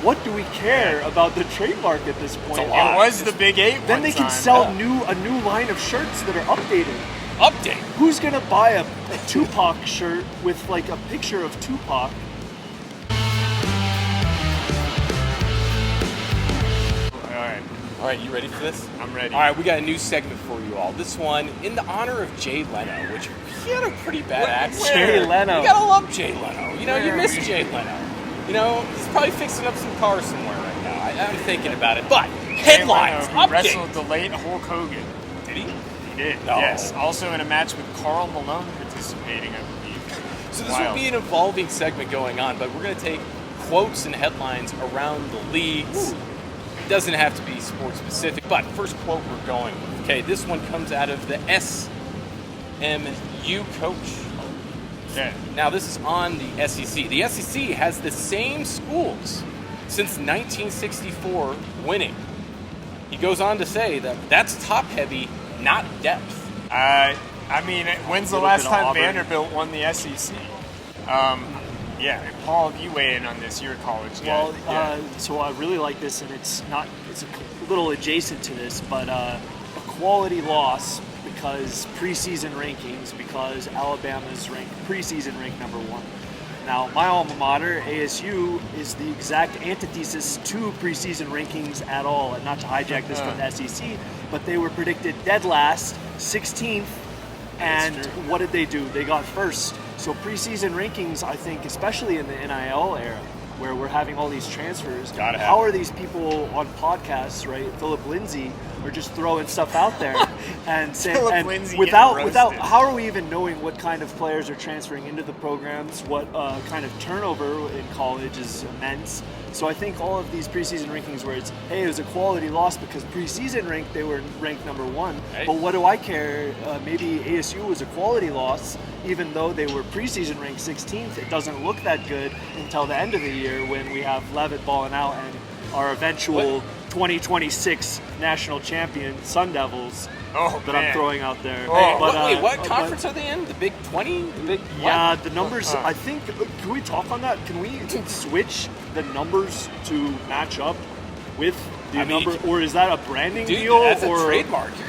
what do we care about the trademark at this point? It was the Big 8 Then they can sell a new line of shirts that are updated. Update. Who's gonna buy a Tupac shirt with like a picture of Tupac? All right, you ready for this? I'm ready. All right, we got a new segment for you all. This one in the honor of Jay Leno, which he had a pretty bad accent. Jay Leno. You gotta love Jay Leno. You know, you miss Jay Leno. You know, he's probably fixing up some cars somewhere right now. I'm thinking about it. But headlines, Jay Leno, update. wrestled the late Hulk Hogan. Did he? He did. No. Yes. Also in a match with Karl Malone participating, I believe. So this will be an evolving segment going on, but we're going to take quotes and headlines around the leagues. It doesn't have to be sports specific, but first quote we're going with. Okay, this one comes out of the SMU coach. Okay. Now this is on the SEC. The SEC has the same schools since 1964 winning. He goes on to say that that's top heavy, not depth. I mean, when's the last time Auburn. Vanderbilt won the SEC? Yeah, Paul, you weigh in on this. You're a college guy. Well, so I really like this, and it's a little adjacent to this, but a quality loss because preseason rankings, because Alabama's preseason ranked number 1. Now, my alma mater, ASU, is the exact antithesis to preseason rankings at all, and not to hijack this from the SEC, but they were predicted dead last, 16th, and what did they do? They got first. So preseason rankings, I think, especially in the NIL era, where we're having all these transfers, how are these people on podcasts, right? Philip Lindsay, are just throwing stuff out there and saying, without how are we even knowing what kind of players are transferring into the programs, what kind of turnover in college is immense. So I think all of these preseason rankings where it's, hey, it was a quality loss because preseason ranked, they were ranked number 1. Right. But what do I care? Maybe ASU was a quality loss, even though they were preseason ranked 16th. It doesn't look that good until the end of the year when we have Leavitt balling out and our eventual 2026 national champion Sun Devils I'm throwing out there. What conference are they in? The Big 20? The Big Yeah, the numbers, I think, can we talk on that? Can we switch the numbers to match up with the number, or is that a branding deal? That's or a trademark. You're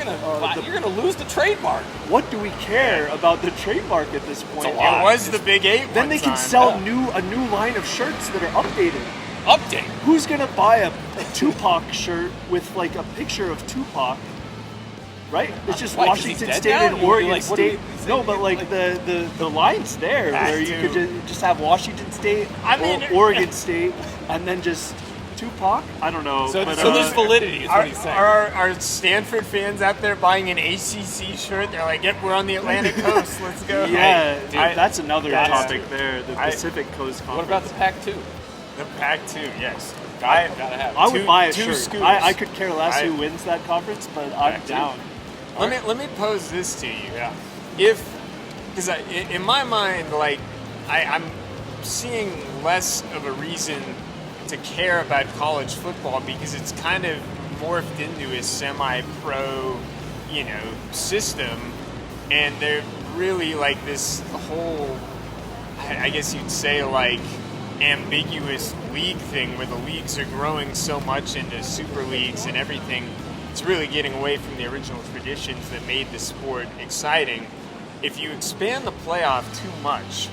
gonna lose the trademark. What do we care about the trademark at this point? It was the Big 8. Then they can sell a new line of shirts that are updated. Update. Who's gonna buy a Tupac shirt with like a picture of Tupac? Right? It's just Washington State and Oregon State. No, but like the line's there where you could just have Washington State or Oregon State and then just Tupac. I don't know. So there's validity is what he's saying. Are Stanford fans out there buying an ACC shirt? They're like, yep, we're on the Atlantic Coast. Let's go. Yeah, that's another topic there, the Pacific Coast Conference. What about the Pac-2? The Pac-2, yes. Gotta have it. I would buy a shirt. Scooters. I could care less who wins that conference, but I'm down. Let me pose this to you. Yeah. Because in my mind, like, I'm seeing less of a reason to care about college football because it's kind of morphed into a semi-pro, system, and they're really like this whole, I guess you'd say, like, ambiguous league thing where the leagues are growing so much into super leagues and everything. It's really getting away from the original traditions that made the sport exciting. If you expand the playoff too much,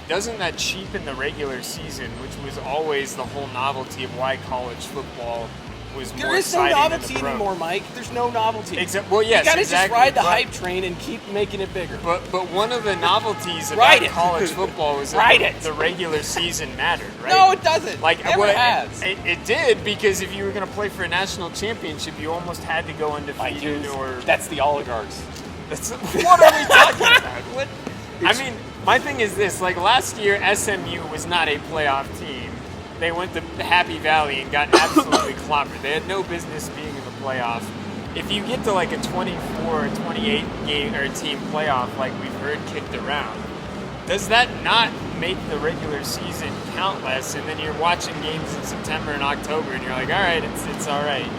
doesn't that cheapen the regular season, which was always the whole novelty of why college football was more exciting than the pro? There is no novelty anymore, Mike. There's no novelty. Well, yes, you gotta exactly. just ride the hype train and keep making it bigger. But one of the novelties about college football was that the regular season mattered, right? No, it doesn't. Like, Never has. It did, because if you were going to play for a national championship, you almost had to go undefeated. That's the oligarchs. What are we talking about? I mean, my thing is this. Like, last year, SMU was not a playoff team. They went to Happy Valley and got absolutely clobbered. They had no business being in the playoff. If you get to like a 24 or 28 game or team playoff, like we've heard kicked around, does that not make the regular season count less? And then you're watching games in September and October, and you're like, all right, it's all right.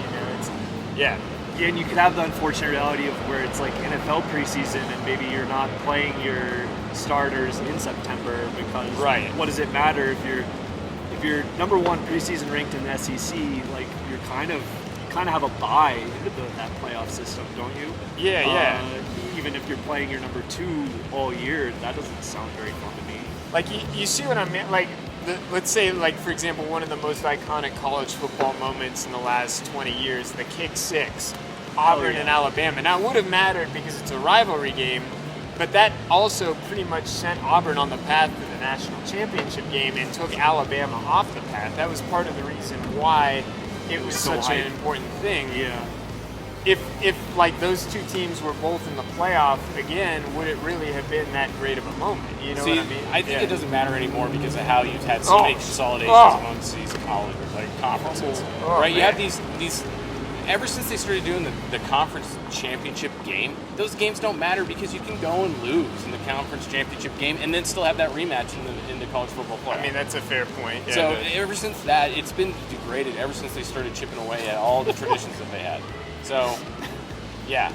Yeah, and you could have the unfortunate reality of where it's like NFL preseason, and maybe you're not playing your starters in September because what does it matter if if you're number one preseason ranked in the SEC, like you kind of have a bye into that playoff system, don't you? Yeah. Even if you're playing your number 2 all year, that doesn't sound very fun to me. Like you see what I mean? Like let's say, like for example, one of the most iconic college football moments in the last 20 years, the kick 6, Auburn and Alabama. Now it would have mattered because it's a rivalry game, but that also pretty much sent Auburn on the path to the national championship game and took Alabama off the path. That was part of the reason why it was so such hyped. an important thing. Yeah. If like those two teams were both in the playoff again, would it really have been that great of a moment? You know See, what I mean? I think Yeah. it doesn't matter anymore because of how you've had so Oh. many consolidations Oh. amongst these college conferences. Oh, right? You man. have these ever since they started doing the conference championship game, those games don't matter because you can go and lose in the conference championship game and then still have that rematch in the college football playoff. I mean, that's a fair point. Yeah, So ever since that, it's been degraded ever since they started chipping away at all the traditions that they had. So, yeah,